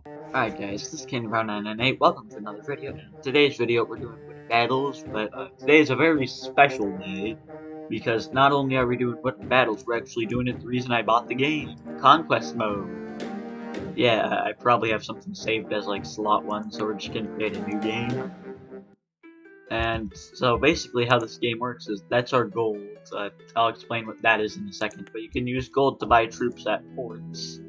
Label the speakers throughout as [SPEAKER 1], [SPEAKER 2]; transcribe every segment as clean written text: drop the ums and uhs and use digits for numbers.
[SPEAKER 1] Alright guys, this is Candyround998. Welcome to another video. In today's video we're doing wooden battles, but today is a very special day because not only are we doing wooden battles, we're actually doing it the reason I bought the game, Conquest mode. Yeah, I probably have something saved as like slot 1, so we're just gonna create a new game. And so basically how this game works is that's our gold. I'll explain what that is in a second, but you can use gold to buy troops at ports.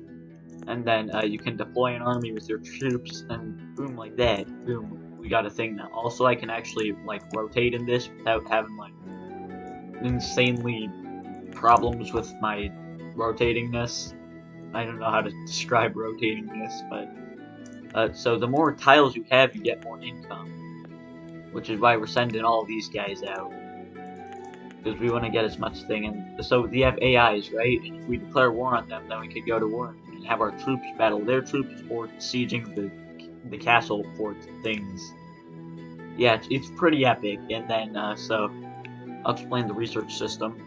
[SPEAKER 1] And then you can deploy an army with your troops, and boom, like that, boom, we got a thing now. Also, I can actually like rotate in this without having like insanely problems with my rotatingness. I don't know how to describe rotatingness, but so the more tiles you have, you get more income, which is why we're sending all these guys out because we want to get as much thing. And so we have AIs, right? And if we declare war on them, then we could go to war and have our troops battle their troops or sieging the castle fort things. Yeah, it's pretty epic. And then so I'll explain the research system.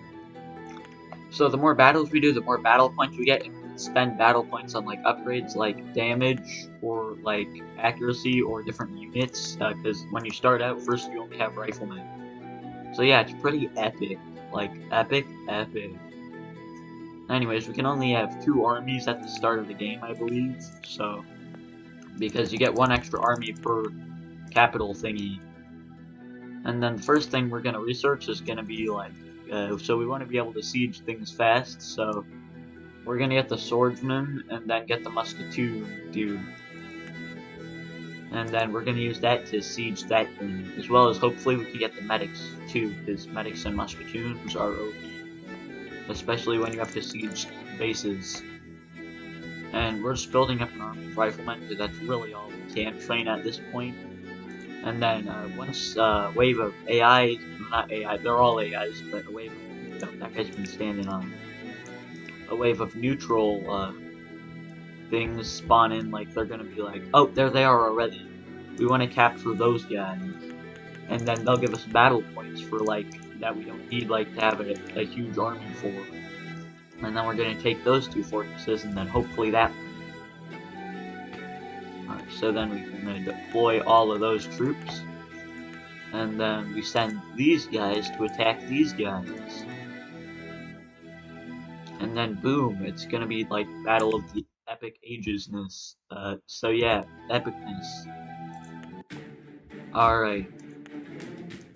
[SPEAKER 1] So the more battles we do, the more battle points we get, and we can spend battle points on like upgrades like damage or like accuracy or different units. Because when you start out, first you only have riflemen. So yeah, it's pretty epic. Like, epic. Anyways, we can only have 2 armies at the start of the game, I believe. So, because you get 1 extra army per capital thingy. And then the first thing we're going to research is going to be like, so we want to be able to siege things fast. So, we're going to get the swordsman and then get the musketeer dude. And then we're going to use that to siege that thing, as well as hopefully we can get the medics too, because medics and musketeers are OP, especially when you have to siege bases. And we're just building up an army of riflemen, because that's really all we can train at this point. And then once a wave of AI, not AI, they're all AIs, but a wave of, oh, that guy's been standing on, a wave of neutral things spawn in, like they're gonna be like, oh, there they are already. We want to capture those guys, and then they'll give us battle points for like that we don't need like to have a huge army for. And then we're gonna take those 2 fortresses, and then hopefully that. Alright, so then we're gonna deploy all of those troops, and then we send these guys to attack these guys. And then boom, it's gonna be like Battle of the Epic Agesness. So yeah, epicness. Alright.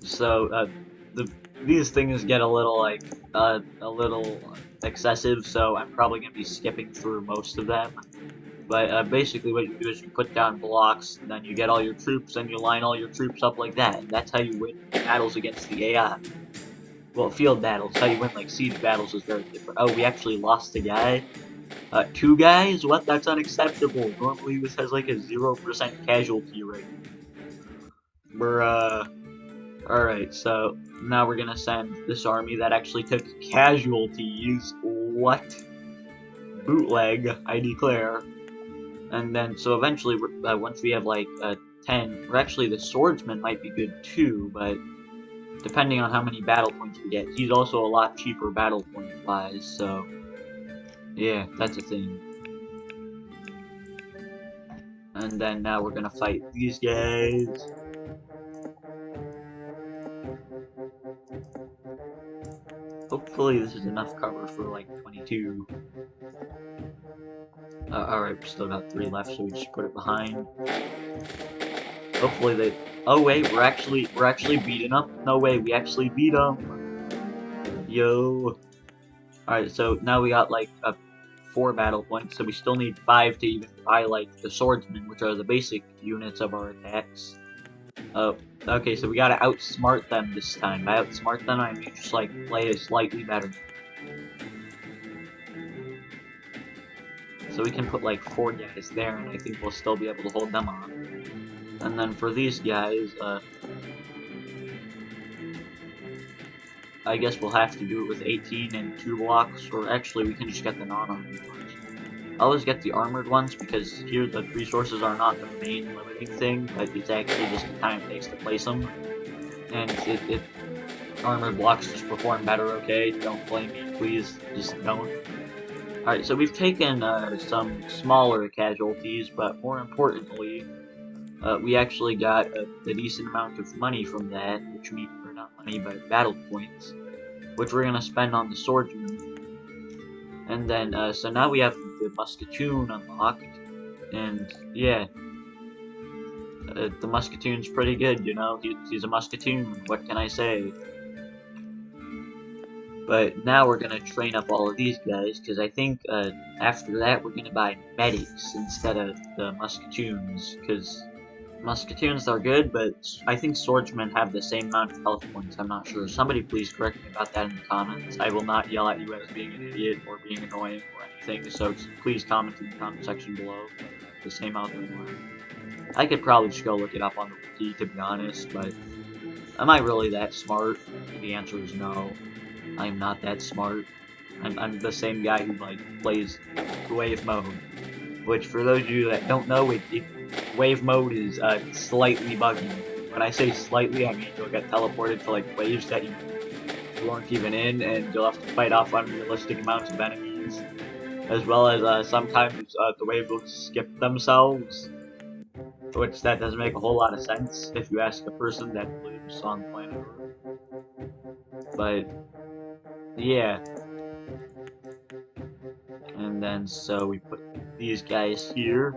[SPEAKER 1] So these things get a little like a little excessive, so I'm probably gonna be skipping through most of them. But basically what you do is you put down blocks, and then you get all your troops, and you line all your troops up like that, and that's how you win battles against the AI. Well, field battles, how you win like siege battles is very different. Oh, we actually lost a guy. 2 guys? What? That's unacceptable. Normally this has like a 0% casualty rate. Alright, so now we're gonna send this army that actually took casualties. What? Bootleg, I declare. And then, so eventually, once we have like 10, or actually the swordsman might be good too, but depending on how many battle points we get, he's also a lot cheaper battle point wise, so yeah, that's a thing. And then now we're gonna fight these guys. Hopefully this is enough cover for like 22. Alright, we still got 3 left, so we just put it behind. Hopefully they. Oh wait, we're actually beating them. No way, we actually beat them. Yo. Alright, so now we got like 4 battle points, so we still need 5 to even buy like the swordsmen, which are the basic units of our attacks. Okay, so we gotta outsmart them this time. By outsmart them, I mean just like play slightly better. So we can put like 4 guys there, and I think we'll still be able to hold them on. And then for these guys, I guess we'll have to do it with 18 and 2 blocks, or actually we can just get the non-armored ones. I always get the armored ones because here the resources are not the main limiting thing, but it's actually just the time it takes to place them. And it armored blocks just perform better, okay? Don't blame me, please. Just don't. Alright, so we've taken some smaller casualties, but more importantly, we actually got a decent amount of money from that, which means, or not money, but battle points, which we're gonna spend on the swordsman. And then, so now we have the musketoon unlocked, and yeah, the musketoon's pretty good, you know, he's a musketoon, what can I say? But now we're gonna train up all of these guys, because I think after that we're gonna buy medics instead of the musketoons, because musketoons are good, but I think swordsmen have the same amount of health points, I'm not sure. Somebody please correct me about that in the comments. I will not yell at you as being an idiot or being annoying or anything, so please comment in the comment section below the same out there. I could probably just go look it up on the wiki, to be honest, but am I really that smart? The answer is no. I'm not that smart. I'm the same guy who, like, plays wave mode. Which, for those of you that don't know, wave mode is slightly buggy. When I say slightly, I mean you'll get teleported to, like, waves that you weren't even in, and you'll have to fight off unrealistic amounts of enemies. As well as, sometimes the waves will skip themselves. Which, that doesn't make a whole lot of sense if you ask a person that lives on planet Earth. But yeah. And then, so we put these guys here.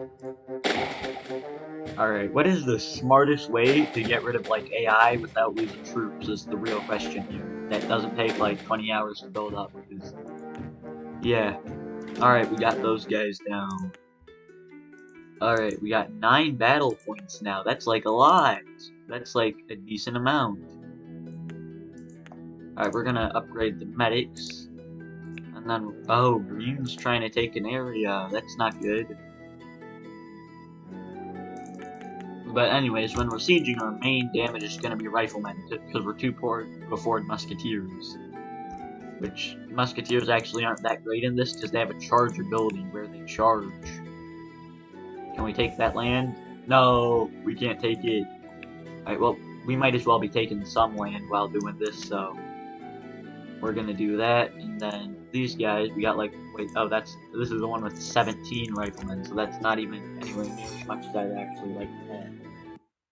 [SPEAKER 1] Alright, what is the smartest way to get rid of, like, AI without losing troops is the real question here. That doesn't take, like, 20 hours to build up, because... yeah. Alright, we got those guys down. Alright, we got 9 battle points now. That's, like, a lot. That's, like, a decent amount. Alright, we're gonna upgrade the medics. And then, oh, Green's trying to take an area. That's not good. But anyways, when we're sieging, our main damage is gonna be riflemen, because we're too poor to afford musketeers. Which, musketeers actually aren't that great in this, because they have a charge ability where they charge. Can we take that land? No, we can't take it. Alright, well, we might as well be taking some land while doing this, so... we're gonna do that, and then these guys, we got like, wait, oh, this is the one with 17 riflemen, so that's not even anywhere near as much as I'd actually like to have,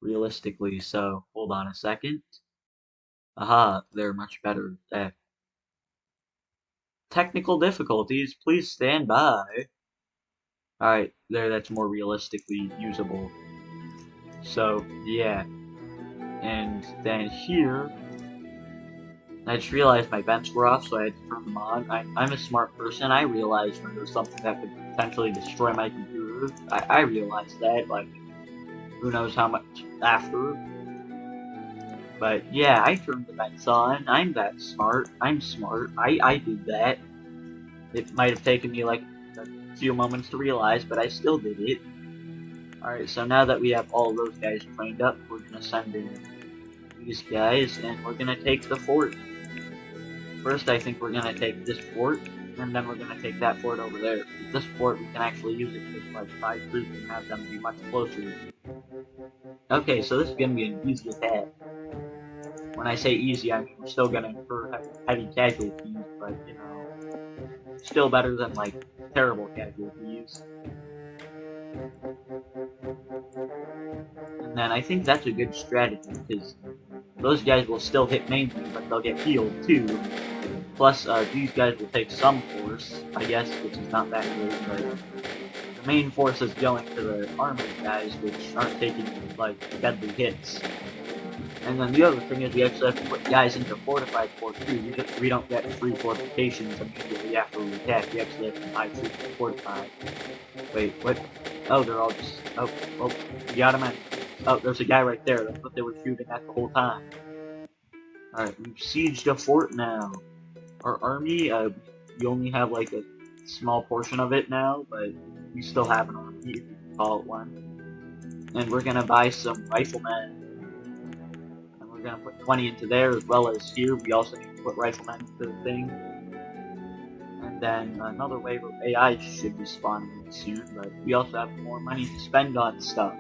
[SPEAKER 1] realistically, so, hold on a second. Aha, they're much better at technical difficulties, please stand by. Alright, that's more realistically usable. So, yeah. And then here, I just realized my vents were off, so I had to turn them on. I'm a smart person. I realized when there's something that could potentially destroy my computer. I realized that, like, who knows how much after. But yeah, I turned the vents on. I'm that smart. I'm smart. I did that. It might have taken me like a few moments to realize, but I still did it. Alright, so now that we have all those guys trained up, we're gonna send in these guys, and we're gonna take the fort. First, I think we're gonna take this fort, and then we're gonna take that fort over there. With this fort, we can actually use it to, like, 5 troops and have them be much closer. Okay, so this is gonna be an easy attack. When I say easy, I mean we're still gonna incur heavy casualties, but, you know, still better than, like, terrible casualties. And then I think that's a good strategy, because those guys will still hit mainly, but they'll get healed too. Plus, these guys will take some force, I guess, which is not that great, but the main force is going to the armored guys, which aren't taking, like, deadly hits. And then the other thing is we actually have to put guys into fortified fort too. We don't get free fortifications immediately after we attack. We actually have to buy troops to fortify. Wait, what? Oh, they're all just... oh, we got him in. Oh, there's a guy right there. That's what they were shooting at the whole time. Alright, we've sieged a fort now. Our army, we only have like a small portion of it now, but we still have an army, if you can call it one. And we're gonna buy some riflemen. And we're gonna put 20 into there, as well as here. We also need to put riflemen into the thing. And then another wave of AI should be spawning soon, but we also have more money to spend on stuff.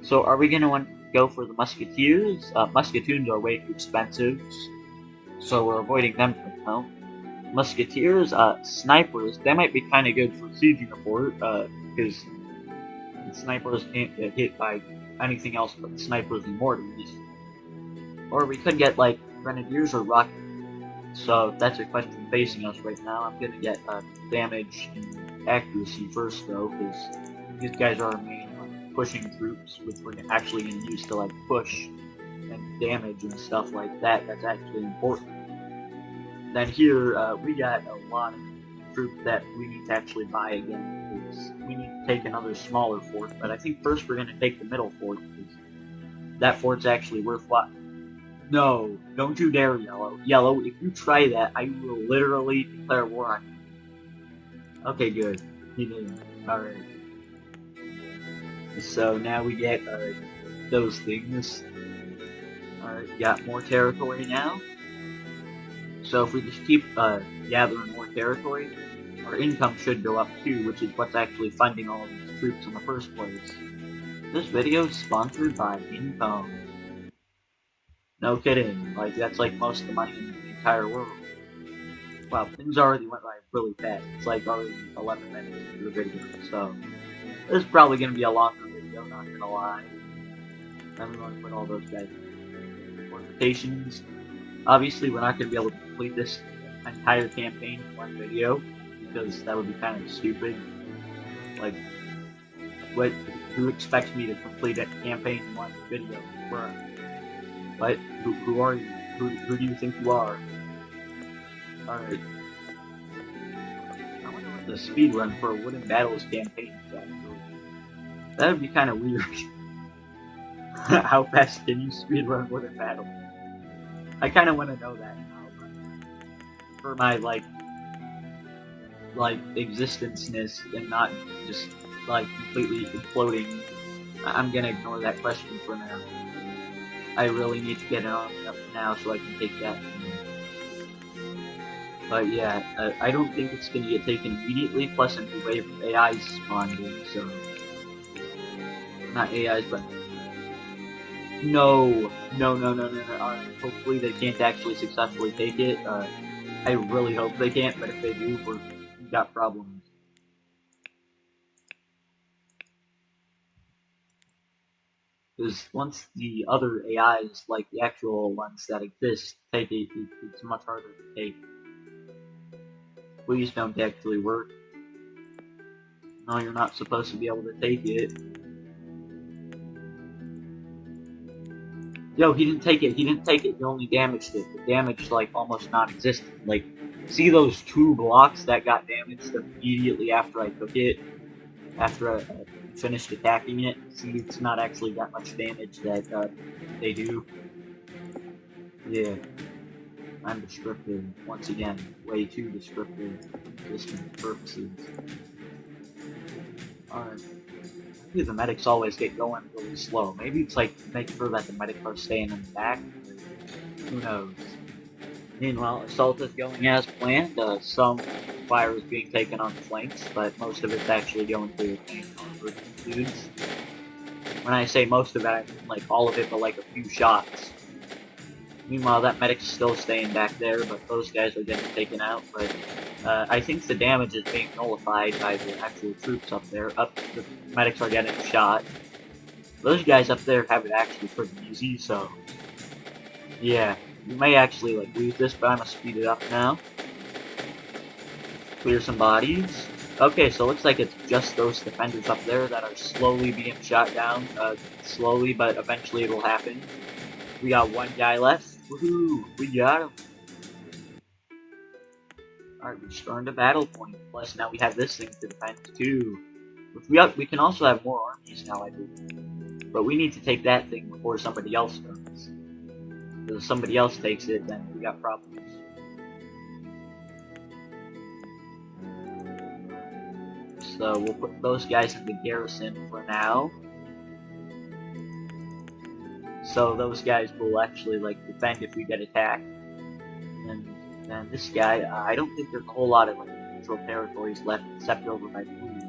[SPEAKER 1] So are we gonna want to go for the musketeers? Musketoons are way too expensive, so we're avoiding them for now. musketeers, snipers, they might be kind of good for sieging a fort, because snipers can't get hit by anything else but snipers and mortars. Or we could get, like, grenadiers or rocket. So if that's a question facing us right now, I'm gonna get damage and accuracy first, though, because these guys are our main pushing troops, which we're actually gonna use to, like, push and damage and stuff like that. That's actually important. Then here, we got a lot of troops that we need to actually buy again, because we need to take another smaller fort, but I think first we're gonna take the middle fort, because that fort's actually worthwhile. No, don't you dare, Yellow. Yellow, if you try that, I will literally declare war on you. Okay, good. He didn't. Alright. So now we get those things. Alright, got more territory now. So if we just keep gathering more territory, our income should go up too, which is what's actually funding all of these troops in the first place. This video is sponsored by Income. No kidding, like that's like most of the money in the entire world. Wow, things already went by really fast. It's like already 11 minutes into the video, so this is probably going to be a longer video, not going to lie. Then we want to put all those guys in fortifications. Obviously, we're not going to be able to complete this entire campaign in one video, because that would be kind of stupid. Like, who expects me to complete a campaign in one video? What? Who are you? Who do you think you are? Alright. I wonder what the speed run for a Wooden Battles campaign is actually. That would be kind of weird. How fast can you speed run Wooden Battles? I kind of want to know that now, but for my like existence-ness and not just like completely imploding, I'm gonna ignore that question for now. I really need to get an army up now so I can take that. But yeah, I don't think it's gonna get taken immediately. Plus, a new wave of AIs spawned in, so not AIs, but no. Hopefully they can't actually successfully take it. I really hope they can't, but if they do, we've got problems. Because once the other AIs, like the actual ones that exist, take it, it's much harder to take. Please don't actually work. No, you're not supposed to be able to take it. Yo, he didn't take it. He didn't take it. He only damaged it. The damage, like, almost non-existent. Like, see those 2 blocks that got damaged immediately after I took it? After I finished attacking it? See, it's not actually that much damage that they do. Yeah. I'm descriptive. Once again, way too descriptive for system purposes. Alright. Maybe the medics always get going really slow. Maybe it's like make sure that the medics are staying in the back. Who knows? Meanwhile, assault is going as planned. Some fire is being taken on the flanks, but most of it's actually going to armored dudes. When I say most of it, I mean like all of it, but like a few shots. Meanwhile, that medic's still staying back there, but those guys are getting taken out. But I think the damage is being nullified by the actual troops up there. The medics are getting shot. Those guys up there have it actually pretty easy, so yeah, you may actually like lose this, but I'm gonna speed it up now. Clear some bodies. Okay, so it looks like it's just those defenders up there that are slowly being shot down. Slowly, but eventually it will happen. We got one guy left. Woohoo! We got him! Alright, we stormed a battle point. Plus, now we have this thing to defend too. We can also have more armies now, I believe. But we need to take that thing before somebody else does. Because if somebody else takes it, then we got problems. So we'll put those guys in the garrison for now. So those guys will actually like defend if we get attacked. And then this guy, I don't think there's a whole lot of like neutral territories left except over by blue.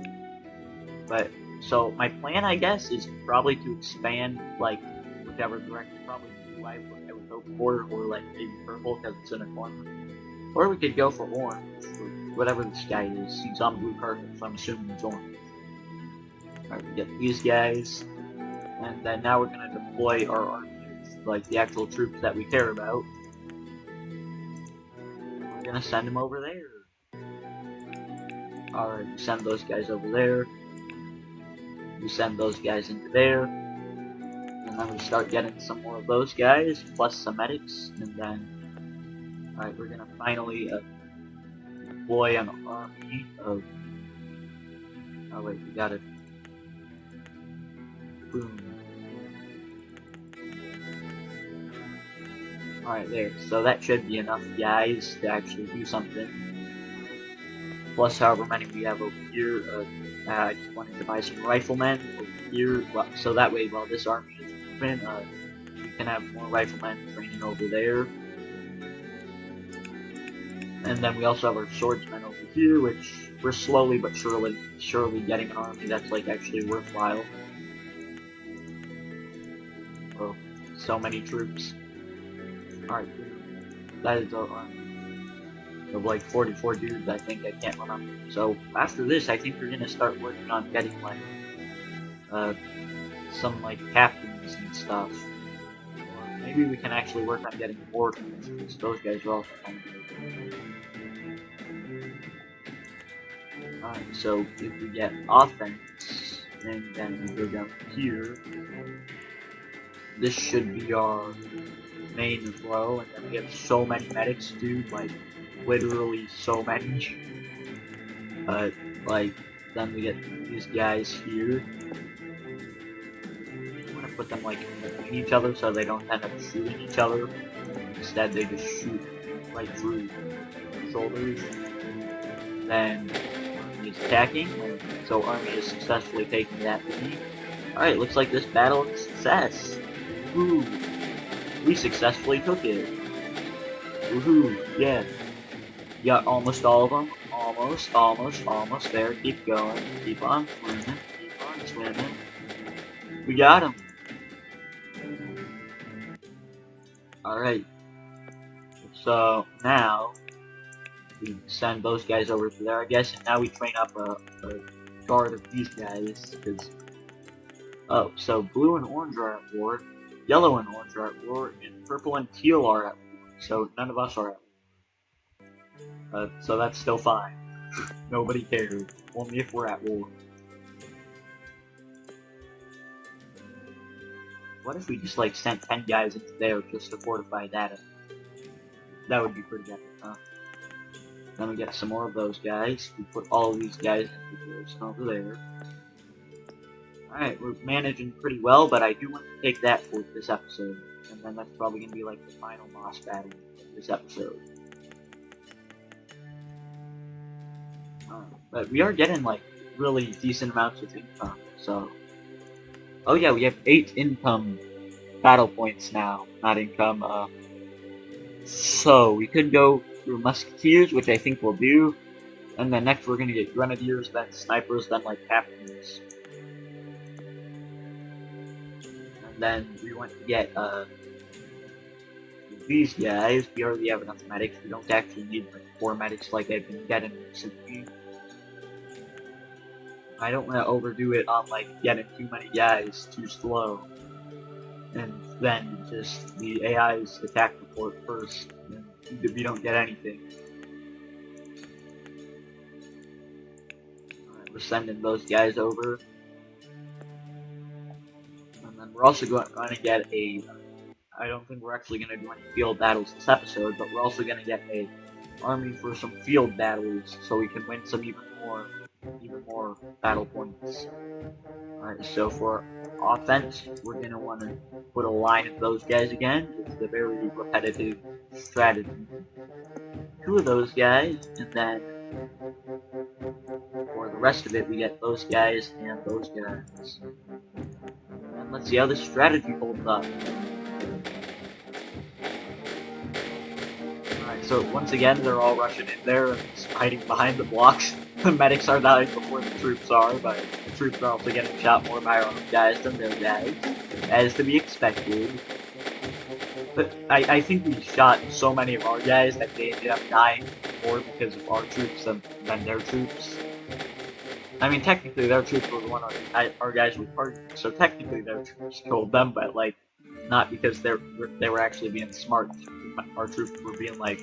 [SPEAKER 1] But so my plan, I guess, is probably to expand like whichever direction, probably blue I would hope for, or like maybe purple because it's in a corner. Or we could go for orange, or whatever this guy is. He's on blue carpet, so I'm assuming he's orange. Alright, we get these guys, and then now we're gonna deploy our army, like the actual troops that we care about. We're gonna send them over there. Alright, send those guys over there. We send those guys into there. And then we start getting some more of those guys, plus some medics, and then... Alright, we're gonna finally deploy an army of... Oh wait, we got it. Boom. Alright, there. So that should be enough guys to actually do something. Plus however many we have over here. I just wanted to buy some riflemen over here, so that way while this army is moving, we can have more riflemen training over there. And then we also have our swordsmen over here, which we're slowly but surely getting an army that's like actually worthwhile. Oh, so many troops. Alright, that is our army of like 44 dudes, I think. I can't remember. So after this, I think we're gonna start working on getting like some like captains and stuff. Or maybe we can actually work on getting wardens, because those guys are also kind of good. Alright, so if we get offense, and then we go down here, this should be our main row, and then we have so many medics, dude, like literally so many. But like then we get these guys here. I'm gonna put them like between each other so they don't end up shooting each other. Instead they just shoot right through the shoulders. Then army is attacking, so army is successfully taking that lead. Alright, looks like this battle is a success. Woohoo! We successfully took it. Woohoo! Yeah. Got almost all of them. Almost there. Keep going. Keep on swimming. Keep on swimming. We got him. Alright. So now we send those guys over to there, I guess, and now we train up a guard of these guys, because oh, so blue and orange are at war, yellow and orange are at war, and purple and teal are at war, so none of us are at war. So that's still fine. Nobody cares, only if we're at war. What if we just like sent 10 guys into there just to fortify that? That would be pretty epic, huh? Then we get some more of those guys. We put all of these guys into this over there. Alright, we're managing pretty well, but I do want to take that for this episode. And then that's probably going to be like the final boss battle of this episode. But we are getting like really decent amounts of income, so... Oh yeah, we have 8 income battle points now, not income, So, we could go through musketeers, which I think we'll do. And then next we're gonna get grenadiers, then snipers, then like captains. And then we want to get, these guys. We already have enough medics. We don't actually need like 4 medics like I've been getting recently. I don't want to overdo it on like getting too many guys too slow, and then just the AI's attack report first, and we don't get anything. Alright, we're sending those guys over, and then we're also going to get a. I don't think we're actually going to do any field battles this episode, but we're also going to get a army for some field battles, so we can win some even more battle points. Alright, so for offense, we're going to want to put a line of those guys again. It's a very repetitive strategy. 2 of those guys, and then for the rest of it, we get those guys and those guys. And let's see how this strategy holds up. Alright, so once again, they're all rushing in there and hiding behind the blocks. The medics are dying before the troops are, but the troops are also getting shot more by our own guys than their guys, as to be expected. But I think we shot so many of our guys that they ended up dying more because of our troops than their troops. I mean, technically their troops were the one our guys were targeting, so technically their troops killed them, but like, not because they were actually being smart. Our troops were being like,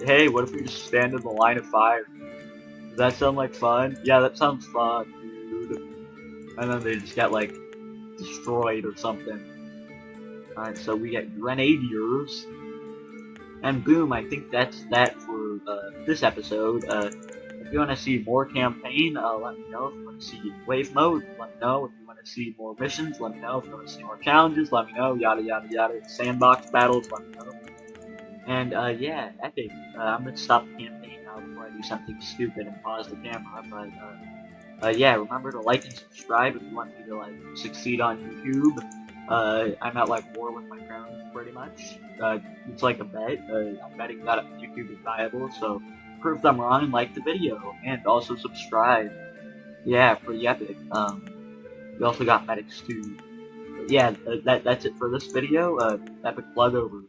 [SPEAKER 1] hey, what if we just stand in the line of fire? Does that sound like fun? Yeah, that sounds fun, dude. And then they just got like destroyed or something. Alright, so we get grenadiers. And boom, I think that's that for this episode. If you want to see more campaign, let me know. If you want to see wave mode, let me know. If you want to see more missions, let me know. If you want to see more challenges, let me know. Yada yada yada. Sandbox battles, let me know. And yeah, epic. I'm gonna stop the campaign now before I do something stupid and pause the camera. But yeah, remember to like and subscribe if you want me to like succeed on YouTube. I'm at like war with my parents pretty much. It's like a bet. I'm betting that YouTube is viable, so prove them wrong and like the video, and also subscribe. Yeah, pretty epic. We also got medics too. But yeah, that's it for this video. Epic plug over.